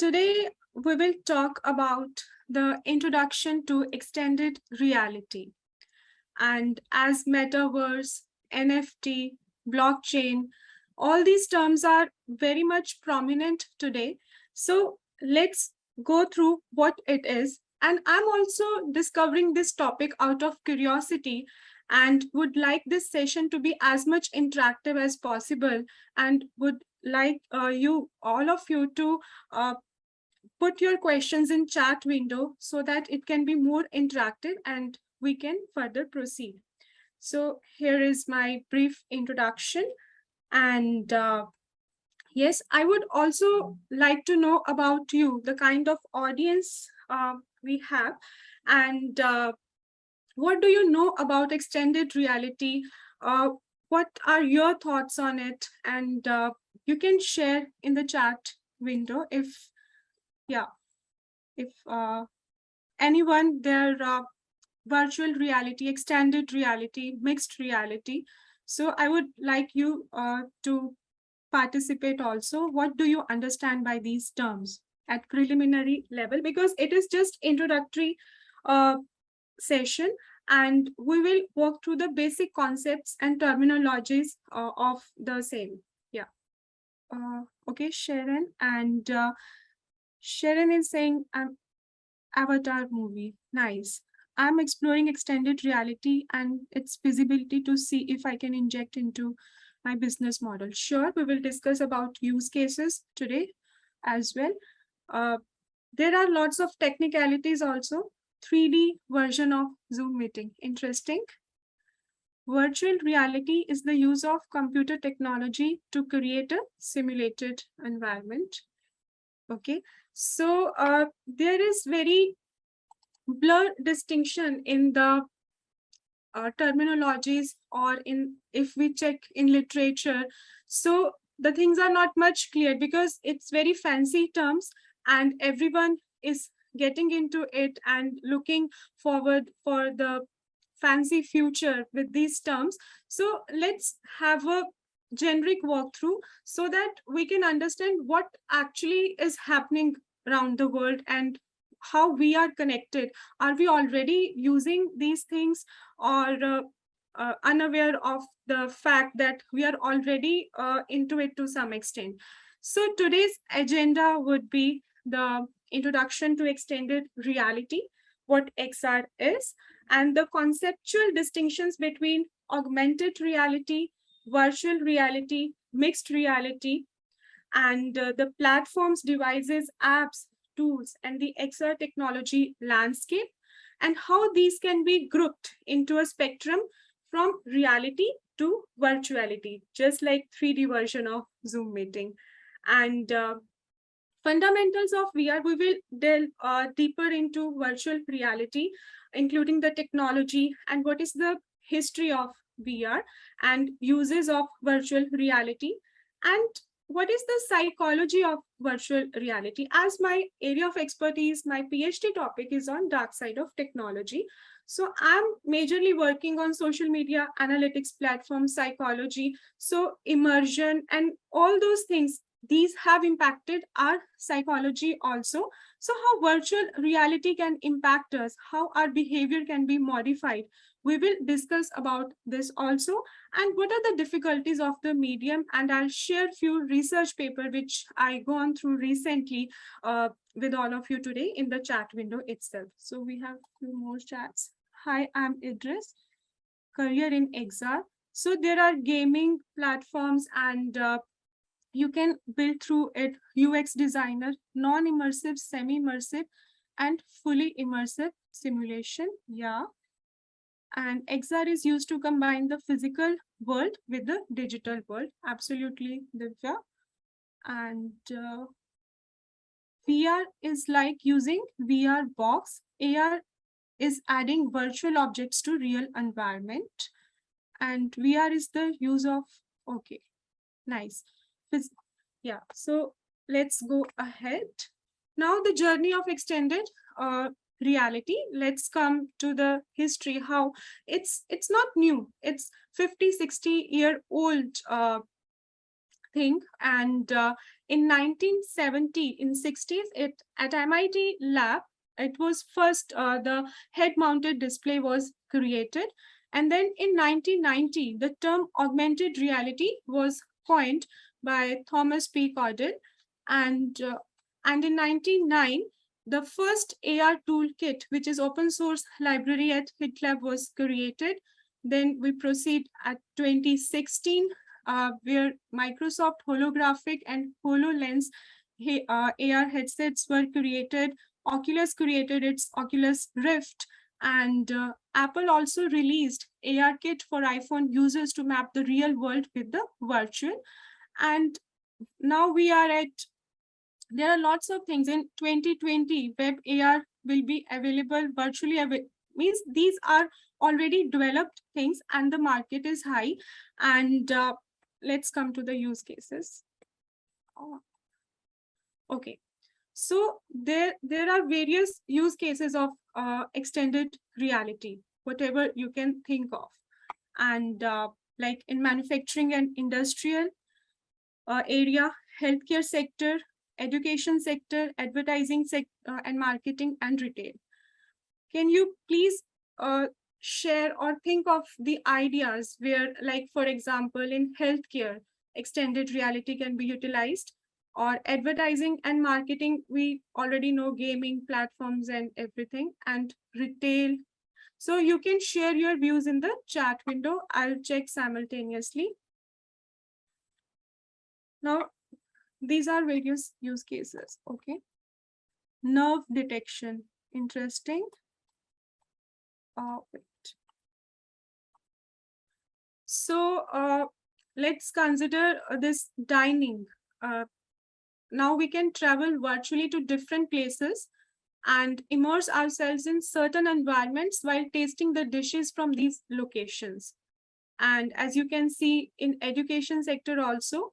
Today, we will talk about the introduction to extended reality. And as metaverse, NFT, blockchain, all these terms are very much prominent today. So let's go through what it is. And I'm also discovering this topic out of curiosity and would like this session to be as much interactive as possible and would like all of you to put your questions in chat window so that it can be more interactive and we can further proceed. So here is my brief introduction. And yes, I would also like to know about you, the kind of audience we have, and what do you know about extended reality? What are your thoughts on it? And you can share in the chat window yeah, if anyone their virtual reality, extended reality, mixed reality. So I would like you to participate also. What do you understand by these terms at preliminary level? Because it is just introductory uh, session and we will walk through the basic concepts and terminologies of the same. Yeah. Okay, Sharon. And Sharon is saying, Avatar movie. Nice. I'm exploring extended reality and its feasibility to see if I can inject into my business model. Sure, we will discuss about use cases today as well. Uh, there are lots of technicalities also. 3D version of Zoom meeting. Interesting. Virtual reality is the use of computer technology to create a simulated environment. Okay, so there is very blur distinction in the terminologies or in if we check in literature. So the things are not much clear because it's very fancy terms and everyone is getting into it and looking forward for the fancy future with these terms. So let's have a generic walkthrough so that we can understand what actually is happening around the world and how we are connected. Are we already using these things or unaware of the fact that we are already into it to some extent? So today's agenda would be the introduction to extended reality, what XR is, and the conceptual distinctions between augmented reality, virtual reality, mixed reality, and the platforms, devices, apps, tools, and the XR technology landscape, and how these can be grouped into a spectrum from reality to virtuality, just like 3D version of Zoom meeting. And fundamentals of VR, we will delve deeper into virtual reality, including the technology and what is the history of VR and uses of virtual reality, and what is the psychology of virtual reality. As my area of expertise, my PhD topic is on dark side of technology. So I'm majorly working on social media, analytics platform, psychology, so immersion and all those things, these have impacted our psychology also. So how virtual reality can impact us, how our behavior can be modified, we will discuss about this also, and what are the difficulties of the medium, and I'll share few research paper which I gone through recently with all of you today in the chat window itself. So we have few more chats. Hi, I'm Idris, career in XR. So there are gaming platforms and you can build through it UX designer, non-immersive, semi-immersive, and fully immersive simulation. Yeah. And XR is used to combine the physical world with the digital world. Absolutely, Divya. And VR is like using VR box. AR is adding virtual objects to real environment. And VR is the use of, okay, nice. Yeah, so let's go ahead. Now the journey of extended reality. Let's come to the history, how it's not new. It's 50, 60-year-old thing. And in 1970, in 60s, it at MIT lab, it was first the head-mounted display was created. And then in 1990, the term augmented reality was coined by Thomas P. Cordell. And in 1999, the first AR toolkit, which is open source library at GitLab, was created. Then we proceed at 2016, where Microsoft holographic and HoloLens AR headsets were created. Oculus created its Oculus Rift, and Apple also released AR kit for iPhone users to map the real world with the virtual. And now we are at, there are lots of things in 2020. Web AR will be available virtually. Means these are already developed things, and the market is high. And let's come to the use cases. Okay, so there are various use cases of extended reality, whatever you can think of, and like in manufacturing and industrial area, healthcare sector, education sector, advertising sector, and marketing and retail. Can you please share or think of the ideas where, like, for example, in healthcare, extended reality can be utilized, or advertising and marketing, we already know gaming platforms and everything, and retail. So you can share your views in the chat window. I'll check simultaneously. Now, these are various use cases. Okay. Nerve detection. Interesting. Wait. So let's consider this dining. Now we can travel virtually to different places and immerse ourselves in certain environments while tasting the dishes from these locations. And as you can see in education sector also,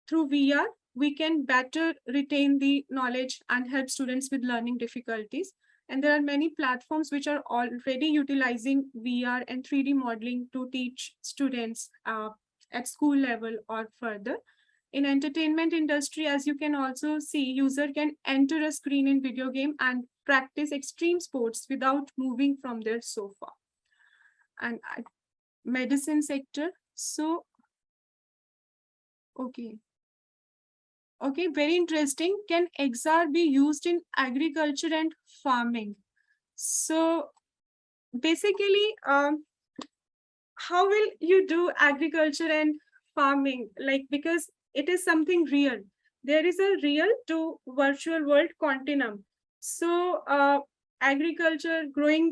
through VR, we can better retain the knowledge and help students with learning difficulties. And there are many platforms which are already utilizing VR and 3D modeling to teach students at school level or further. In entertainment industry, as you can also see, user can enter a screen in video game and practice extreme sports without moving from their sofa. And medicine sector. So, okay. Okay, very interesting. Can XR be used in agriculture and farming? So basically, how will you do agriculture and farming? Like, because it is something real. There is a real to virtual world continuum. So agriculture, growing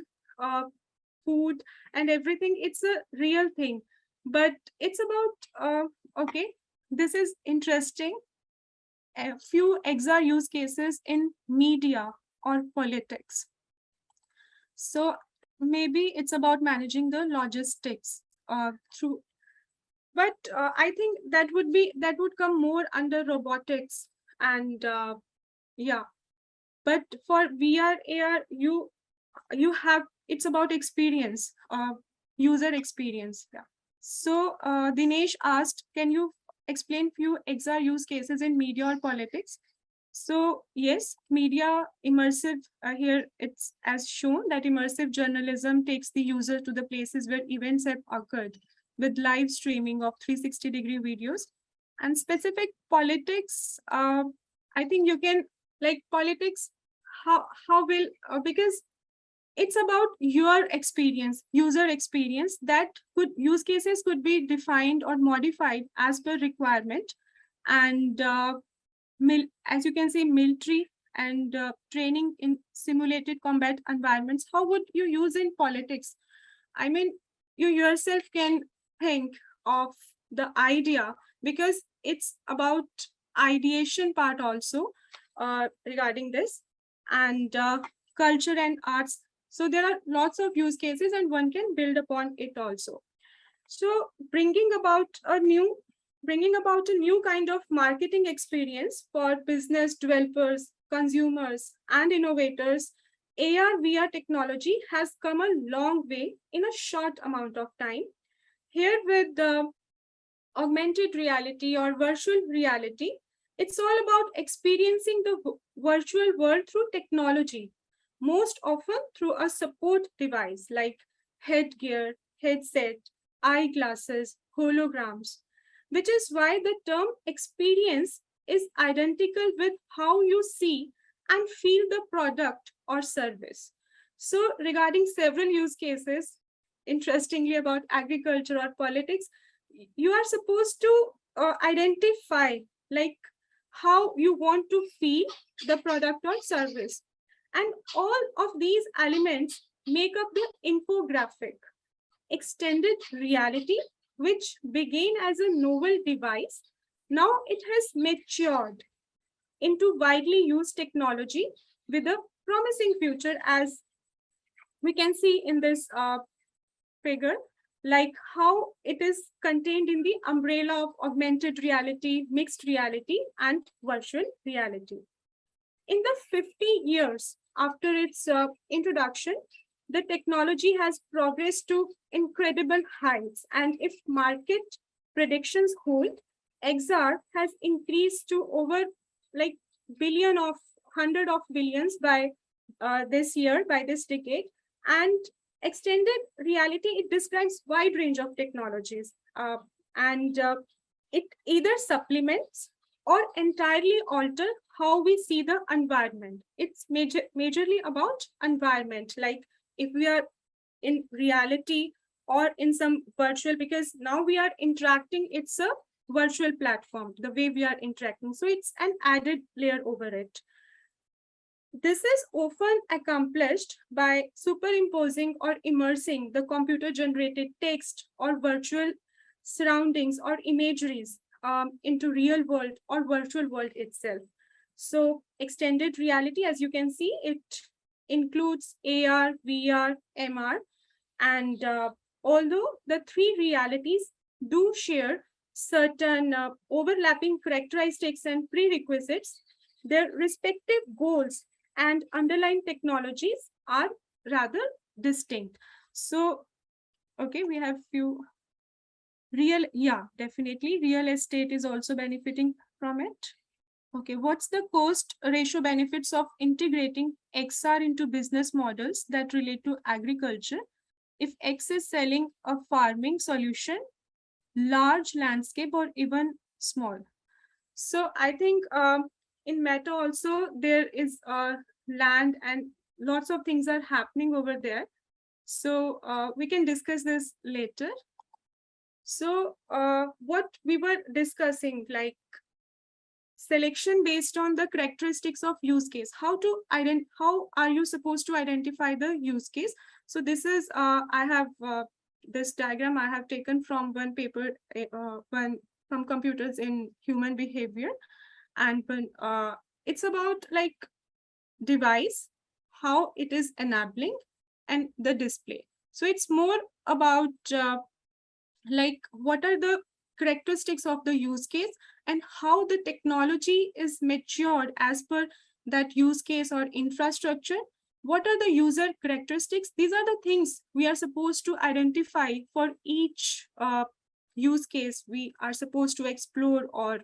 food and everything, it's a real thing. But it's about, okay, this is interesting. A few XR use cases in media or politics. So maybe it's about managing the logistics through, but I think that would come more under robotics and yeah. But for VR AR, you have, it's about experience, user experience. Yeah. So Dinesh asked, can you explain few XR use cases in media or politics? So yes, media immersive, here it's as shown that immersive journalism takes the user to the places where events have occurred with live streaming of 360-degree videos. And specific politics, I think you can, like politics, how will, because it's about your experience, user experience, that could use cases could be defined or modified as per requirement. And as you can see, military and training in simulated combat environments, how would you use in politics? I mean, you yourself can think of the idea, because it's about ideation part also regarding this, and culture and arts. So there are lots of use cases and one can build upon it also. So bringing about a new kind of marketing experience for business developers, consumers, and innovators, AR VR technology has come a long way in a short amount of time. Here with the augmented reality or virtual reality, it's all about experiencing the virtual world through technology, most often through a support device like headgear, headset, eyeglasses, holograms, which is why the term experience is identical with how you see and feel the product or service. So, regarding several use cases, interestingly about agriculture or politics, you are supposed to identify like how you want to feel the product or service, and all of these elements make up the infographic. Extended reality, which began as a novel device, now it has matured into widely used technology with a promising future, as we can see in this figure, like how it is contained in the umbrella of augmented reality, mixed reality, and virtual reality. In the 50 years after its introduction, the technology has progressed to incredible heights. And if market predictions hold, XR has increased to over like billion of hundred of billions by this year, by this decade. And extended reality, it describes wide range of technologies, and it either supplements or entirely alter how we see the environment. It's majorly about environment, like if we are in reality or in some virtual, because now we are interacting, it's a virtual platform, the way we are interacting. So it's an added layer over it. This is often accomplished by superimposing or immersing the computer-generated text or virtual surroundings or imageries into real world or virtual world itself. So extended reality, as you can see, it includes AR, VR, MR, and although the three realities do share certain overlapping characteristics and prerequisites, their respective goals and underlying technologies are rather distinct. So, okay, we have few definitely real estate is also benefiting from it. Okay, what's the cost ratio benefits of integrating XR into business models that relate to agriculture? If X is selling a farming solution, large landscape, or even small. So I think in Meta also there is land and lots of things are happening over there. So we can discuss this later. So what we were discussing, like selection based on the characteristics of use case. How are you supposed to identify the use case? So this is I have this diagram I have taken from one paper from computers in human behavior, and when it's about like device, how it is enabling, and the display. So it's more about like what are the characteristics of the use case and how the technology is matured as per that use case or infrastructure. What are the user characteristics? These are the things we are supposed to identify for each use case we are supposed to explore or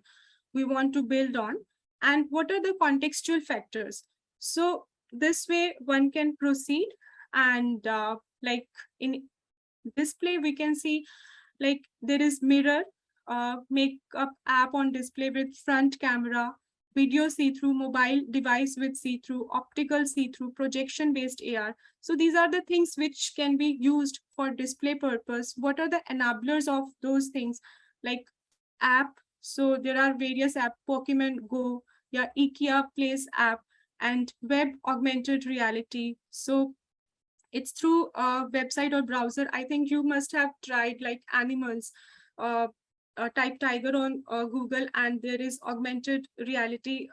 we want to build on. And what are the contextual factors? So this way one can proceed, and like in display we can see like there is mirror, makeup app on display with front camera, video see-through, mobile device with see-through, optical see-through, projection-based AR. So these are the things which can be used for display purpose. What are the enablers of those things? Like app. So there are various app, Pokemon Go, yeah, IKEA Place app, and web augmented reality. So it's through a website or browser. I think you must have tried like animals, type tiger on Google, and there is augmented reality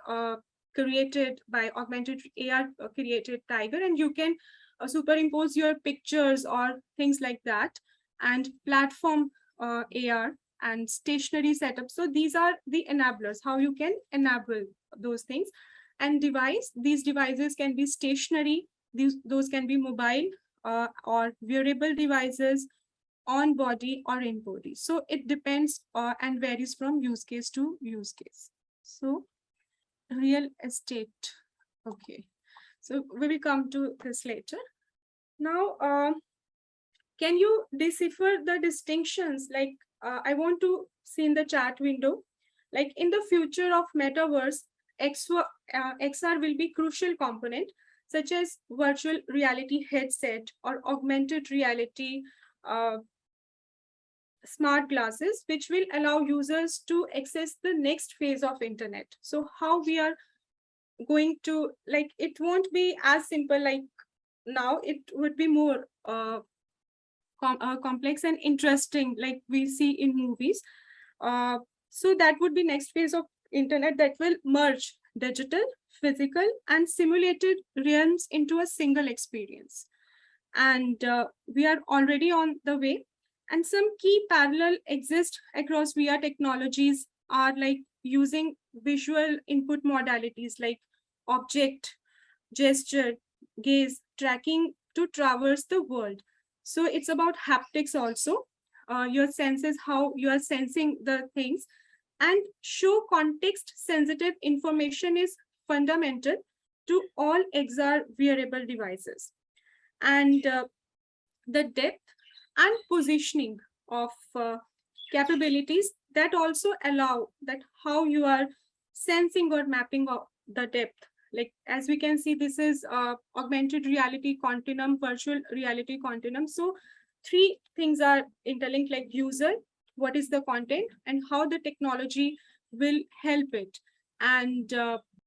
created by augmented AR created tiger, and you can superimpose your pictures or things like that, and platform AR and stationary setup. So these are the enablers, how you can enable those things. And device, these devices can be stationary, those can be mobile or wearable devices, on body or in body. So it depends and varies from use case to use case. So real estate. Okay. So we will come to this later. Now, can you decipher the distinctions? Like, I want to see in the chat window, like in the future of metaverse, XR will be crucial component, such as virtual reality headset or augmented reality smart glasses, which will allow users to access the next phase of internet. So how we are going to, like, it won't be as simple like now, it would be more complex and interesting, like we see in movies. So that would be next phase of internet that will merge digital, physical, and simulated realms into a single experience. And we are already on the way. And some key parallel exist across VR technologies are like using visual input modalities like object, gesture, gaze, tracking to traverse the world. So it's about haptics also. Your senses, how you are sensing the things, and show context sensitive information is fundamental to all XR wearable devices. And the depth and positioning of capabilities that also allow that how you are sensing or mapping of the depth. Like, as we can see, this is augmented reality continuum, virtual reality continuum. So three things are interlinked, like user, what is the content, and how the technology will help it. And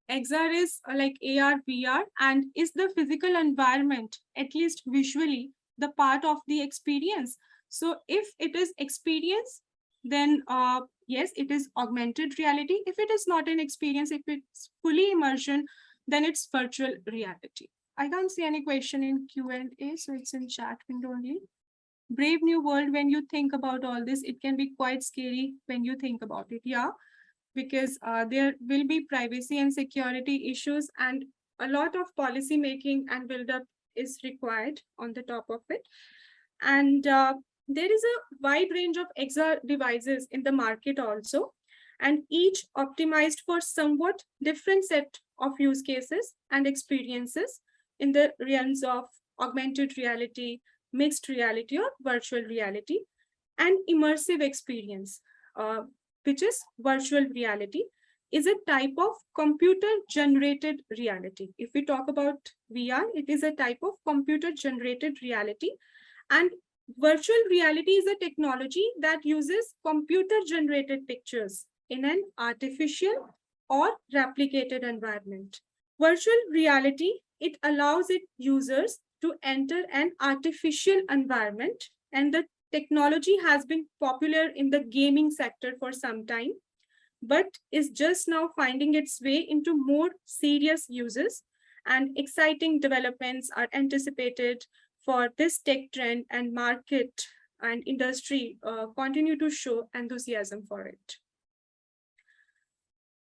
XR is like AR, VR, and is the physical environment, at least visually, the part of the experience. So if it is experience, then yes, it is augmented reality. If it is not an experience, if it's fully immersion, then it's virtual reality. I can't see any question in Q&A, so it's in chat window only. Brave new world, when you think about all this, it can be quite scary when you think about it. Yeah, because there will be privacy and security issues, and a lot of policy making and build-up is required on the top of it. And there is a wide range of XR devices in the market also, and each optimized for somewhat different set of use cases and experiences in the realms of augmented reality, mixed reality, or virtual reality, and immersive experience, which is virtual reality, is a type of computer-generated reality. If we talk about VR, it is a type of computer-generated reality. And virtual reality is a technology that uses computer-generated pictures in an artificial or replicated environment. Virtual reality, it allows its users to enter an artificial environment, and the technology has been popular in the gaming sector for some time, but is just now finding its way into more serious uses, and exciting developments are anticipated for this tech trend, and market and industry continue to show enthusiasm for it.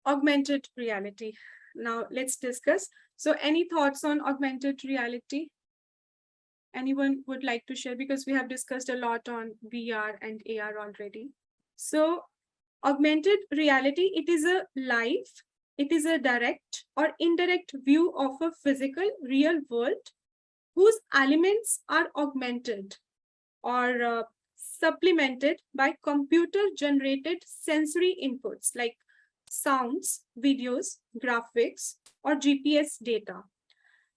Augmented reality. Now let's discuss. So any thoughts on augmented reality? Anyone would like to share? Because we have discussed a lot on VR and AR already. So augmented reality, it is a live, it is a direct or indirect view of a physical real world whose elements are augmented or supplemented by computer-generated sensory inputs like sounds, videos, graphics, or GPS data.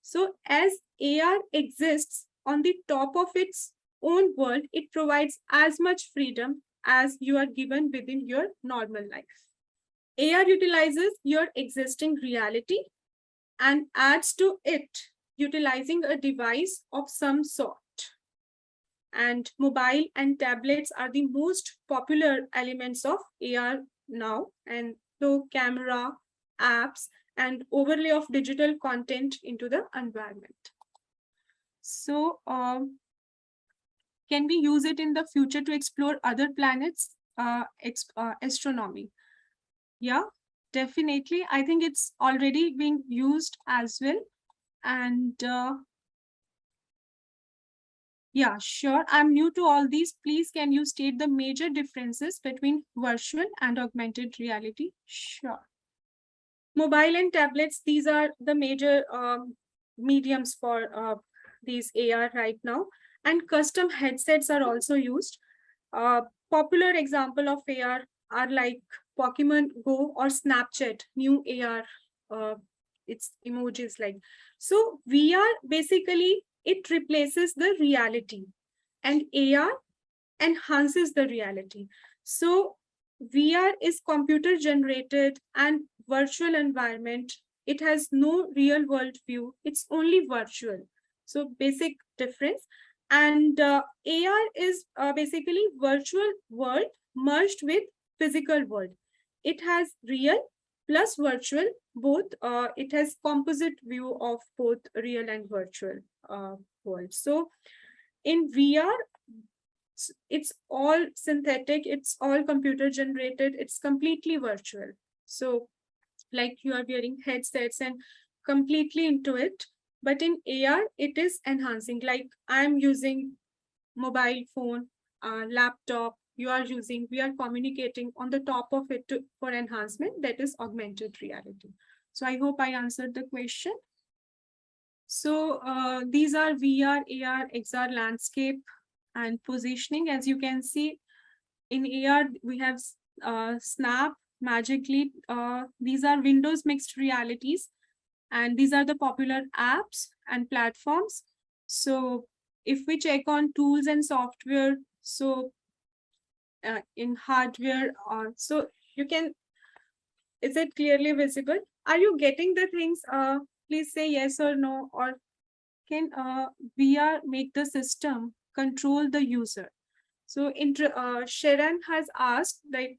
So as AR exists on the top of its own world, it provides as much freedom as you are given within your normal life. AR utilizes your existing reality and adds to it utilizing a device of some sort. And mobile and tablets are the most popular elements of AR now, and so camera, apps, and overlay of digital content into the environment. So can we use it in the future to explore other planets, astronomy? Yeah, definitely. I think it's already being used as well. And Yeah, sure. I'm new to all these. Please, can you state the major differences between virtual and augmented reality? Sure. Mobile and tablets, these are the major mediums for these AR right now. And custom headsets are also used. Popular example of AR are like Pokemon Go or Snapchat, new AR. It's emojis like. So VR basically it replaces the reality, and AR enhances the reality. So VR is computer generated and virtual environment. It has no real world view. It's only virtual. So basic difference. And AR is basically virtual world merged with physical world. It has real plus virtual both. It has composite view of both real and virtual world. So in VR, it's all synthetic, it's all computer generated, it's completely virtual. So like you are wearing headsets and completely into it. But in AR, it is enhancing. Like I'm using mobile phone, laptop, you are using, we are communicating on the top of it for enhancement. That is augmented reality. So I hope I answered the question. So these are VR, AR, XR landscape and positioning. As you can see, in AR, we have Snap, Magically. These are Windows mixed realities, and these are the popular apps and platforms. So if we check on tools and software, so in hardware, so you can, is it clearly visible? Are you getting the things? Please say yes or no, or can VR make the system control the user? So Sharon has asked that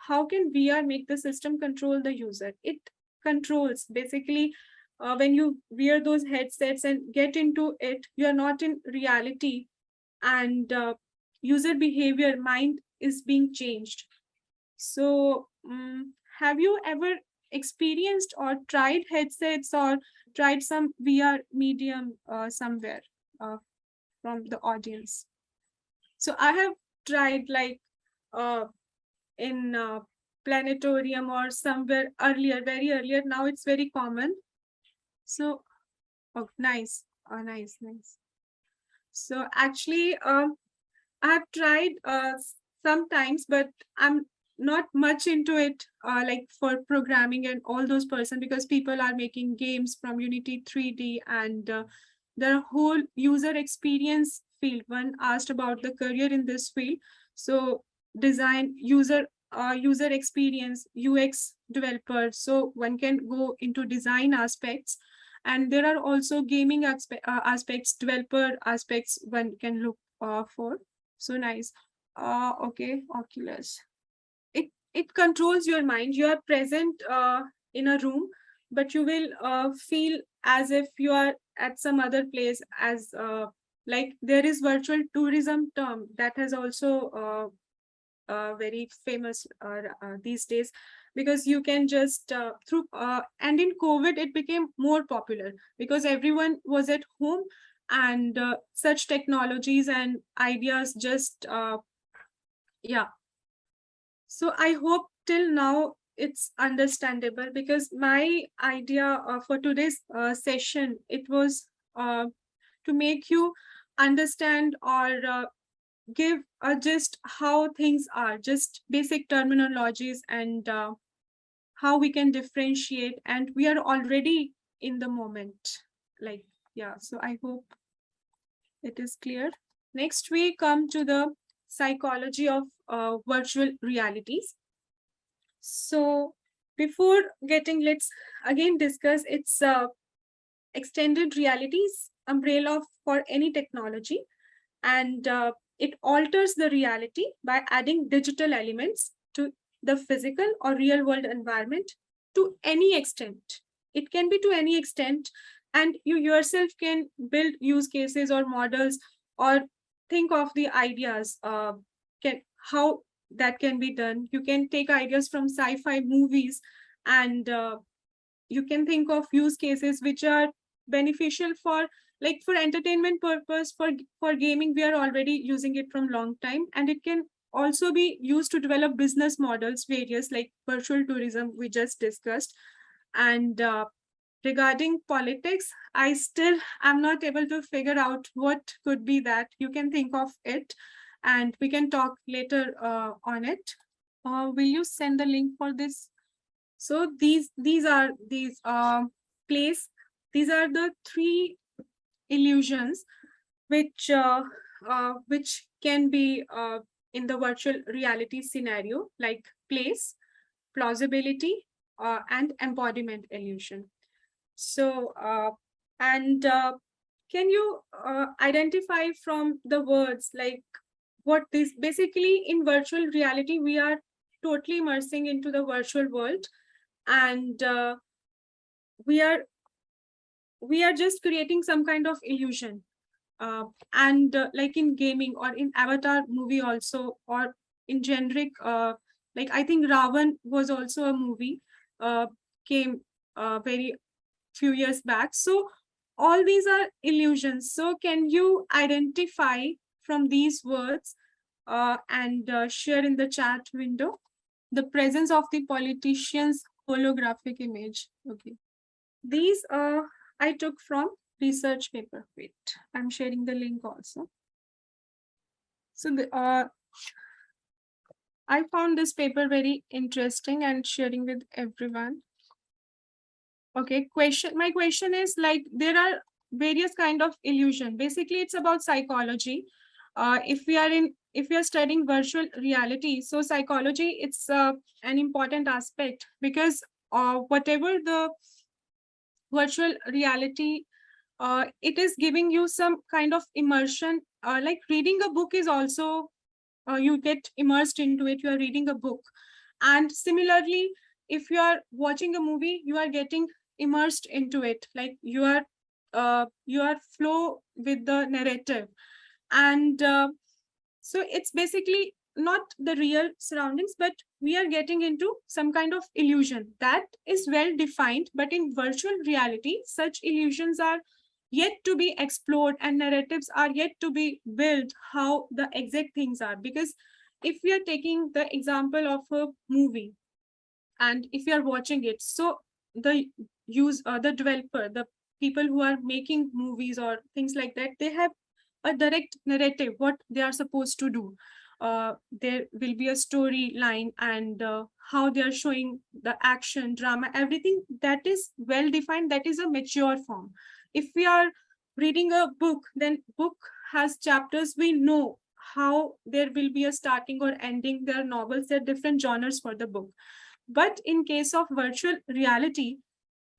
how can VR make the system control the user? It controls basically when you wear those headsets and get into it, you are not in reality, and user behavior, mind is being changed. So have you ever experienced or tried headsets or tried some VR medium somewhere from the audience? So I have tried like uh, in planetarium or somewhere earlier, very earlier. Now it's very common. So, oh, nice. Oh, nice, nice. So actually, I have tried sometimes, but I'm not much into it, like for programming and all those person, because people are making games from Unity 3D and the whole user experience field. One asked about the career in this field. So design user experience, UX developer. So one can go into design aspects, and there are also gaming aspects, developer aspects one can look for. So nice. Okay, Oculus. It controls your mind. You are present in a room, but you will feel as if you are at some other place. As like there is virtual tourism term that has also very famous these days, because you can just through and in COVID it became more popular because everyone was at home, and such technologies and ideas just yeah. So I hope till now it's understandable, because my idea for today's session, it was to make you understand or give just how things are, just basic terminologies, and how we can differentiate, and we are already in the moment. Like, yeah, so I hope it is clear. Next, we come to the psychology of virtual realities. So before getting, let's again discuss its extended realities umbrella for any technology, and it alters the reality by adding digital elements to the physical or real world environment to any extent. It can be to any extent, and you yourself can build use cases or models, or think of the ideas, can how that can be done. You can take ideas from sci-fi movies, and you can think of use cases which are beneficial for like for entertainment purpose, for gaming, we are already using it from long time, and it can also be used to develop business models, various like virtual tourism we just discussed. And regarding politics, I still am not able to figure out what could be that. You can think of it, and we can talk later on it. Will you send the link for this? So these are these place. These are the three illusions which can be in the virtual reality scenario, like place, plausibility, and embodiment illusion. So and can you identify from the words like what this basically in virtual reality? We are totally immersing into the virtual world, and we are just creating some kind of illusion. And like in gaming or in Avatar movie also, or in generic, like I think Ravan was also a movie, came very few years back. So all these are illusions. So can you identify from these words and share in the chat window the presence of the politician's holographic image? Okay. These I took from research paper. Wait, I'm sharing the link also. So I found this paper very interesting and sharing with everyone. Okay, my question is like there are various kind of illusion. Basically, it's about psychology. If we are studying virtual reality, so psychology, it's an important aspect, because whatever the virtual reality, it is giving you some kind of immersion. Like reading a book is also, you get immersed into it, you are reading a book. And similarly, if you are watching a movie, you are getting immersed into it, like you are flow with the narrative. And so it's basically not the real surroundings, but we are getting into some kind of illusion that is well defined. But in virtual reality, such illusions are yet to be explored, and narratives are yet to be built, how the exact things are. Because if we are taking the example of a movie, and if you are watching it, so the developer, the people who are making movies or things like that, they have a direct narrative what they are supposed to do. There will be a storyline, and how they are showing the action, drama, everything that is well defined, that is a mature form. If we are reading a book, then book has chapters, we know how there will be a starting or ending. There are novels, there are different genres for the book. But in case of virtual reality,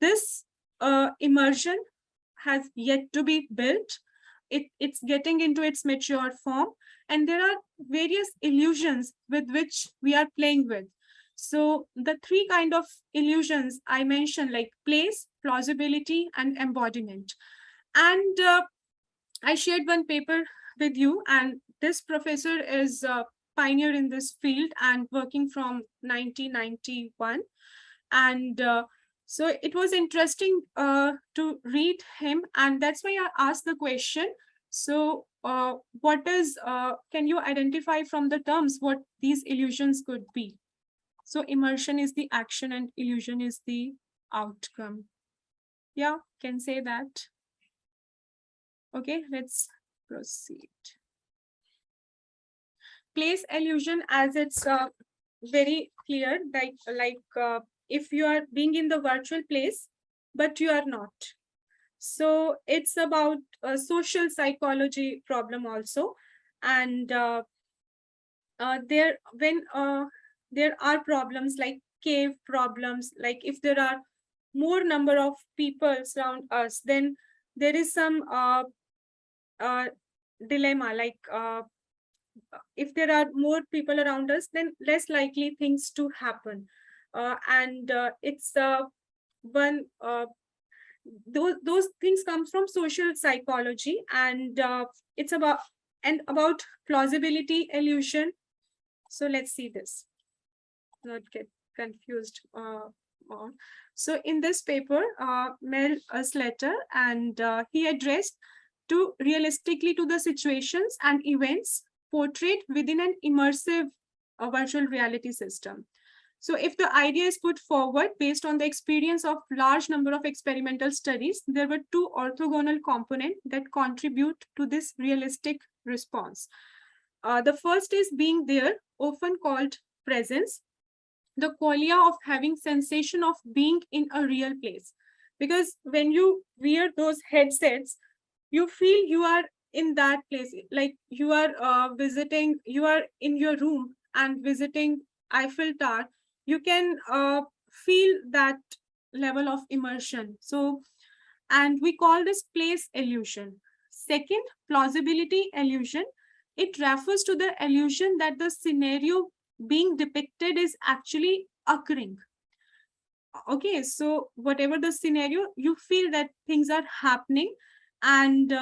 this immersion has yet to be built. It's getting into its mature form, and there are various illusions with which we are playing with. So the three kind of illusions I mentioned, like place, plausibility, and embodiment. And I shared one paper with you, and this professor is a pioneer in this field and working from 1991. And so it was interesting to read him, and that's why I asked the question. So what is, can you identify from the terms what these illusions could be? So immersion is the action and illusion is the outcome. Yeah, can say that. Okay, let's proceed. Place illusion, as it's very clear, if you are being in the virtual place, but you are not. So it's about a social psychology problem also. And there are problems like cave problems, like if there are more number of people around us, then there is some dilemma, like if there are more people around us, then less likely things to happen. And it's one those things come from social psychology. And it's about plausibility illusion. So let's see this, not get confused on. So in this paper, Mel Slater, and he addressed to realistically to the situations and events portrayed within an immersive virtual reality system. So if the idea is put forward based on the experience of large number of experimental studies, there were two orthogonal components that contribute to this realistic response. The first is being there, often called presence, the qualia of having sensation of being in a real place. Because when you wear those headsets, you feel you are in that place, like you are visiting, you are in your room and visiting Eiffel Tower. You can feel that level of immersion. So, and we call this place illusion. Second, plausibility illusion. It refers to the illusion that the scenario being depicted is actually occurring. Okay, so whatever the scenario, you feel that things are happening. And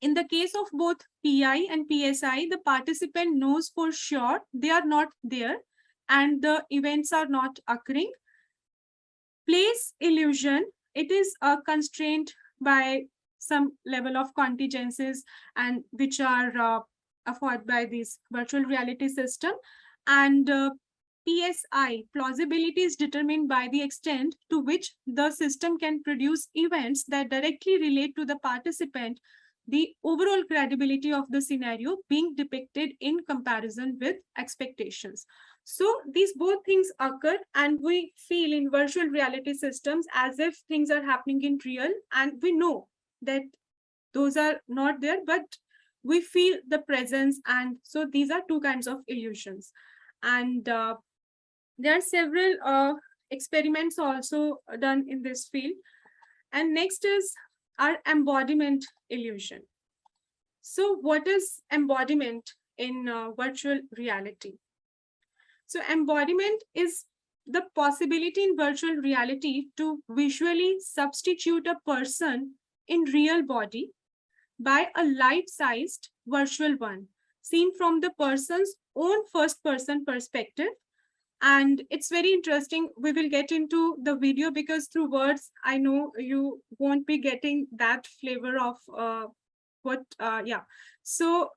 in the case of both PI and PSI, the participant knows for sure they are not there and the events are not occurring. Place illusion, it is constrained by some level of contingencies and which are afforded by this virtual reality system. And PSI, plausibility, is determined by the extent to which the system can produce events that directly relate to the participant, the overall credibility of the scenario being depicted in comparison with expectations. So these both things occur and we feel in virtual reality systems as if things are happening in real, and we know that those are not there, but we feel the presence. And so these are two kinds of illusions. And there are several experiments also done in this field. And next is our embodiment illusion. So what is embodiment in virtual reality? So embodiment is the possibility in virtual reality to visually substitute a person in real body by a life-sized virtual one, seen from the person's own first-person perspective. And it's very interesting. We will get into the video because through words, I know you won't be getting that flavor of yeah. So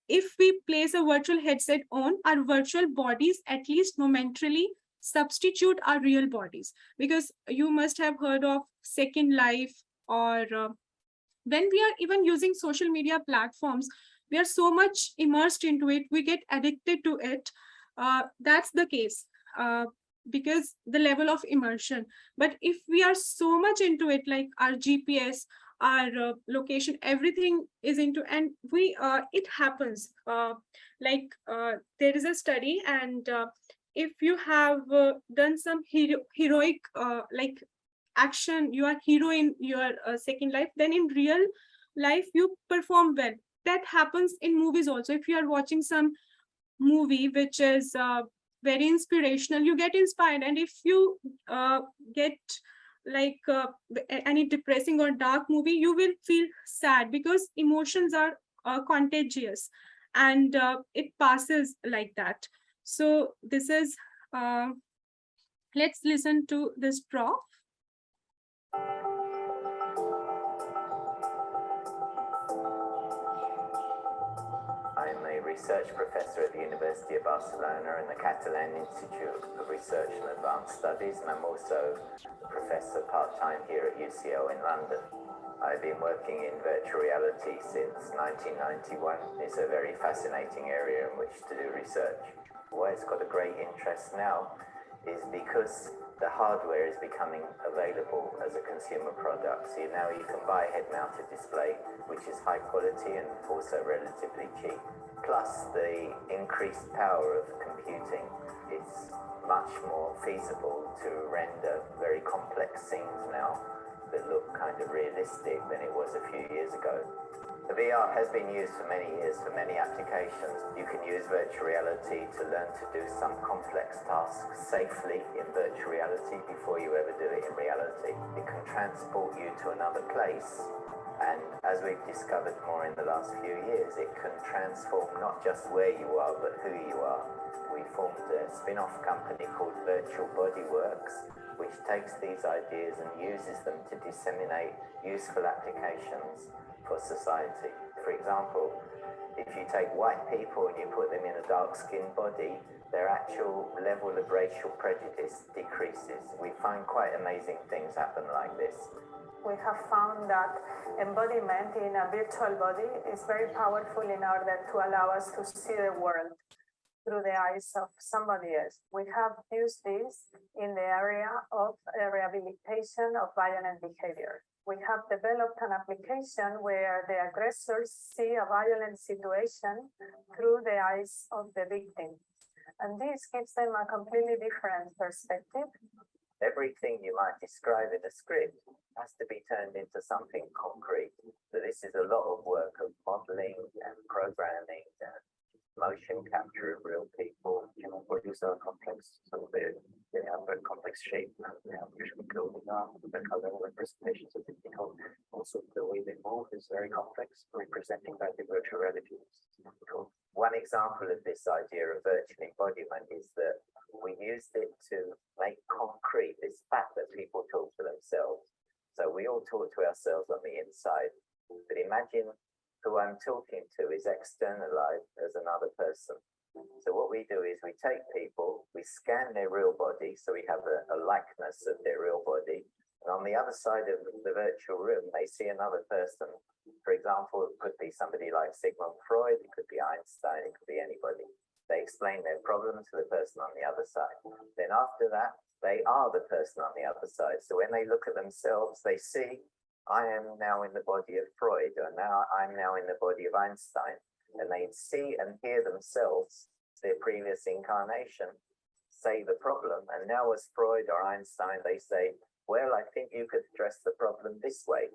if we place a virtual headset on, our virtual bodies at least momentarily substitute our real bodies, because you must have heard of Second Life, or when we are even using social media platforms, we are so much immersed into it, we get addicted to it. That's the case because the level of immersion. But if we are so much into it, like our GPS, our location, everything is into, and we it happens there is a study, and if you have done some heroic like action, you are hero in your Second Life, then in real life you perform well. That happens in movies also. If you are watching some movie which is very inspirational, you get inspired. And if you get like any depressing or dark movie, you will feel sad, because emotions are contagious, and it passes like that. So this is let's listen to this prof. I'm a research professor at the University of Barcelona and the Catalan Institute of Research and Advanced Studies, and I'm also a professor part-time here at UCL in London. I've been working in virtual reality since 1991. It's a very fascinating area in which to do research. Why it's got a great interest now is because the hardware is becoming available as a consumer product. So now you can buy a head-mounted display, which is high quality and also relatively cheap. Plus the increased power of computing, it's much more feasible to render very complex scenes now that look kind of realistic than it was a few years ago. The VR has been used for many years for many applications. You can use virtual reality to learn to do some complex tasks safely in virtual reality before you ever do it in reality. It can transport you to another place, and as we've discovered more in the last few years, it can transform not just where you are, but who you are. We formed a spin-off company called Virtual Bodyworks, which takes these ideas and uses them to disseminate useful applications for society. For example, if you take white people and you put them in a dark-skinned body, their actual level of racial prejudice decreases. We find quite amazing things happen like this. We have found that embodiment in a virtual body is very powerful in order to allow us to see the world through the eyes of somebody else. We have used this in the area of rehabilitation of violent behavior. We have developed an application where the aggressors see a violent situation through the eyes of the victim. And this gives them a completely different perspective. Everything you might describe in a script has to be turned into something concrete. So this is a lot of work of modeling and programming and motion capture of real people. You know, produce a complex, so they have a complex shape, and they have usually clothing on, the color representations of the people. Also, the way they move is very complex, representing that the virtual reality is difficult. One example of this idea of virtual embodiment is that we used it to make concrete this fact that people talk to themselves. So we all talk to ourselves on the inside, but imagine who I'm talking to is externalized as another person. So what we do is we take people, we scan their real body, so we have a likeness of their real body, and on the other side of the virtual room, they see another person. For example, it could be somebody like Sigmund Freud, it could be Einstein, it could be anybody. They explain their problem to the person on the other side. Then after that, they are the person on the other side. So when they look at themselves, they see, I am now in the body of Freud, or now I'm now in the body of Einstein, and they see and hear themselves, their previous incarnation, say the problem. And now as Freud or Einstein, they say, well, I think you could address the problem this way.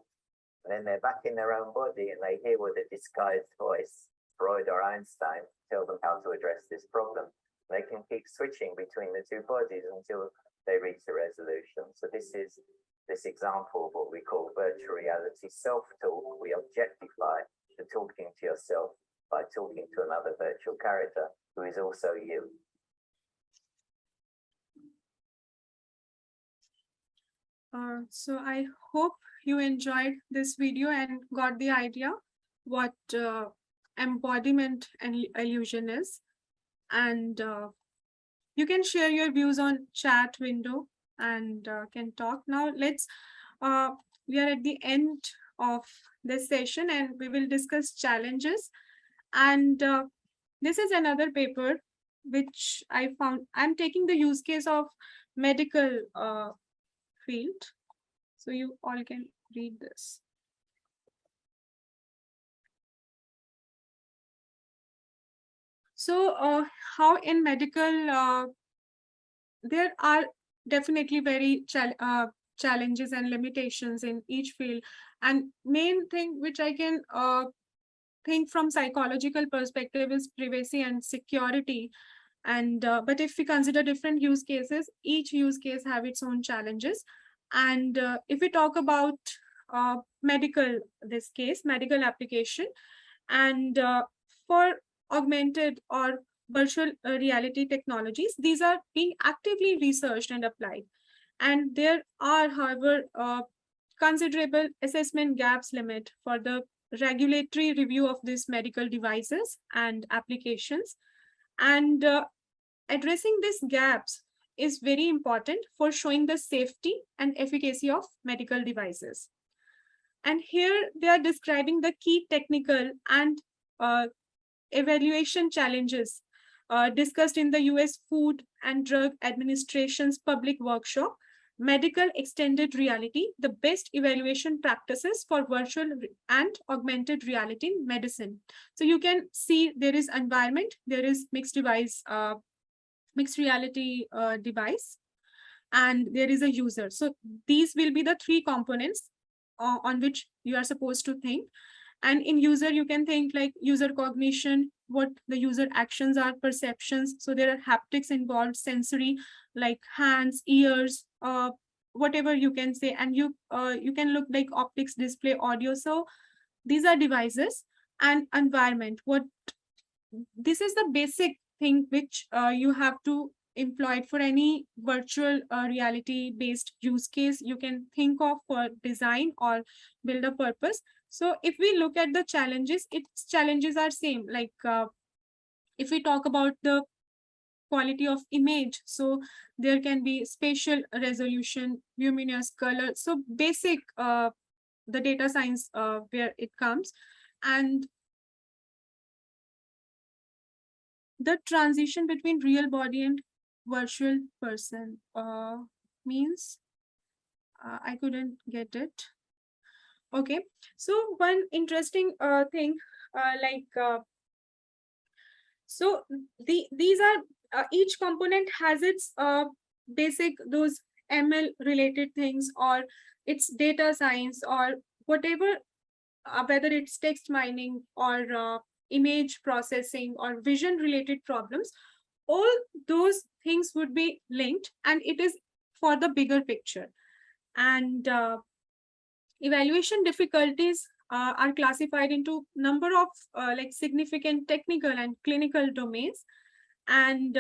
And then they're back in their own body and they hear with a disguised voice, Freud or Einstein, tell them how to address this problem. They can keep switching between the two bodies until they reach a resolution. So this is this example of what we call virtual reality self-talk. We objectify the talking to yourself by talking to another virtual character who is also you. So I hope you enjoyed this video and got the idea what embodiment and illusion is. And you can share your views on chat window and can talk. Now we are at the end of this session and we will discuss challenges. And this is another paper which I found. I'm taking the use case of medical field. So you all can read this. So how in medical, there are definitely very challenges and limitations in each field. And main thing which I can think from psychological perspective is privacy and security. And but if we consider different use cases, each use case have its own challenges. And if we talk about medical, this case, medical application, and for augmented or virtual reality technologies, these are being actively researched and applied. And there are, however, considerable assessment gaps limit for the regulatory review of these medical devices and applications. And addressing these gaps is very important for showing the safety and efficacy of medical devices. And here they are describing the key technical and evaluation challenges discussed in the US Food and Drug Administration's public workshop, Medical Extended Reality, the best evaluation practices for virtual and augmented reality in medicine. So you can see there is environment, there is mixed reality device, and there is a user. So these will be the three components on which you are supposed to think. And in user, you can think like user cognition, what the user actions are, perceptions. So there are haptics involved, sensory, like hands, ears, whatever you can say. And you can look like optics, display, audio. So these are devices. And environment. This is the basic thing which you have to employed for any virtual reality based use case you can think of for design or build a purpose. So if we look at the challenges, its challenges are same. Like if we talk about the quality of image, so there can be spatial resolution, luminous color, so basic the data science where it comes. And the transition between real body and virtual person means I couldn't get it. Okay, so one interesting thing so these are each component has its basic those ML related things, or it's data science, or whatever, whether it's text mining or image processing or vision related problems, all those things would be linked, and it is for the bigger picture. And evaluation difficulties are classified into number of like significant technical and clinical domains, and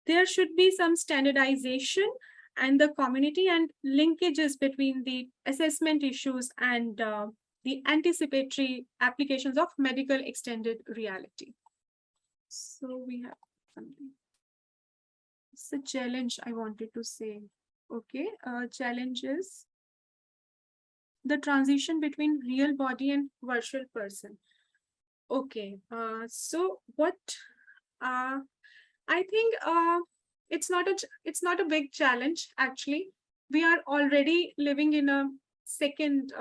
there should be some standardization and the community and linkages between the assessment issues and the anticipatory applications of medical extended reality. So we have something. It's a challenge I wanted to say. Okay, challenges. The transition between real body and virtual person. Okay, so what I think it's not a big challenge actually. We are already living in a second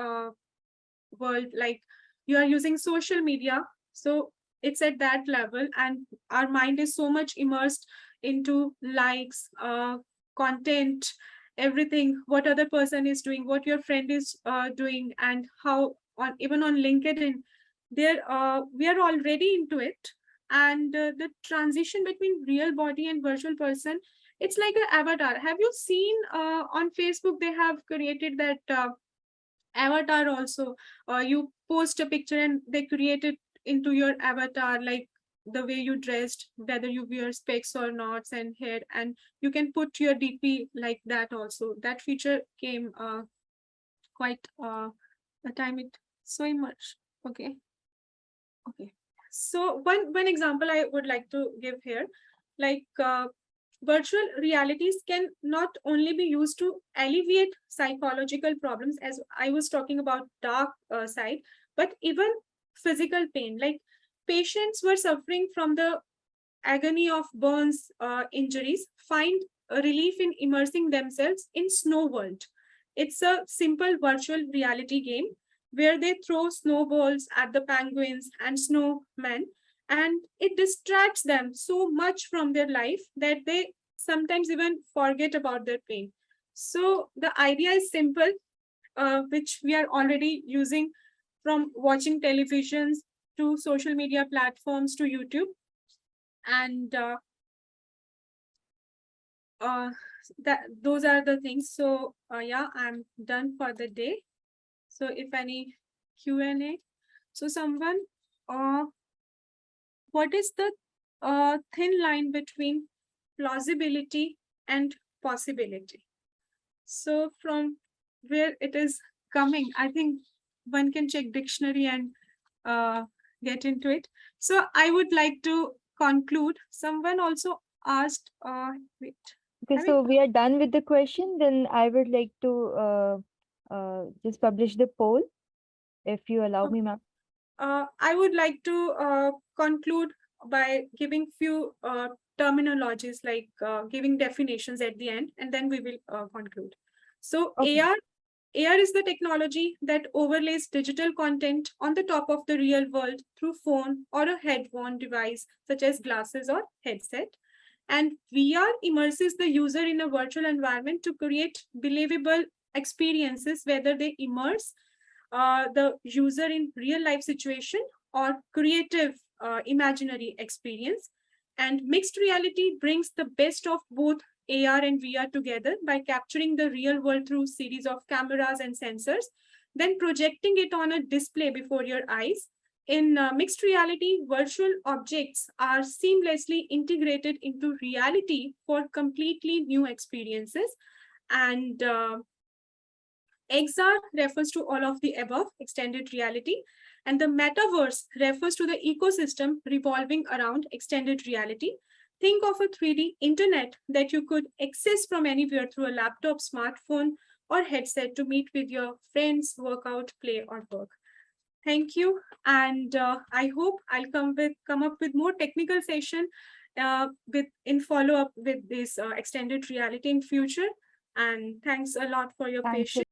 world, like you are using social media, so it's at that level, and our mind is so much immersed into likes, content, everything, what other person is doing, what your friend is doing, and how on even on LinkedIn there we are already into it. And the transition between real body and virtual person, it's like an avatar. Have you seen on Facebook they have created that avatar also? You post a picture and they create it into your avatar, like the way you dressed, whether you wear specs or not, and hair, and you can put your DP like that also. That feature came quite a time it so much. Okay. Okay. So one example I would like to give here, like virtual realities can not only be used to alleviate psychological problems, as I was talking about dark side, but even physical pain. Like patients were suffering from the agony of burns injuries find a relief in immersing themselves in Snow World. It's a simple virtual reality game where they throw snowballs at the penguins and snowmen, and it distracts them so much from their life that they sometimes even forget about their pain. So the idea is simple, which we are already using, from watching televisions to social media platforms to YouTube. And that those are the things. So yeah, I'm done for the day. So if any Q&A, so someone, what is the thin line between plausibility and possibility? So from where it is coming, I think one can check dictionary and get into it. So I would like to conclude. Someone also asked, wait. Okay, so we are done with the question. Then I would like to just publish the poll, if you allow me, ma'am. I would like to conclude by giving few terminologies, like giving definitions at the end, and then we will conclude. So Okay. AR is the technology that overlays digital content on the top of the real world through phone or a head-worn device, such as glasses or headset. And VR immerses the user in a virtual environment to create believable experiences, whether they immerse the user in real life situation or creative imaginary experience. And mixed reality brings the best of both AR and VR together by capturing the real world through series of cameras and sensors, then projecting it on a display before your eyes. In mixed reality, virtual objects are seamlessly integrated into reality for completely new experiences. And XR refers to all of the above, extended reality, and the metaverse refers to the ecosystem revolving around extended reality. Think of a 3D internet that you could access from anywhere through a laptop, smartphone, or headset to meet with your friends, work out, play, or work. Thank you, and I hope I'll come up with more technical session in follow up with this extended reality in future. And thanks a lot for your Thanks a patience.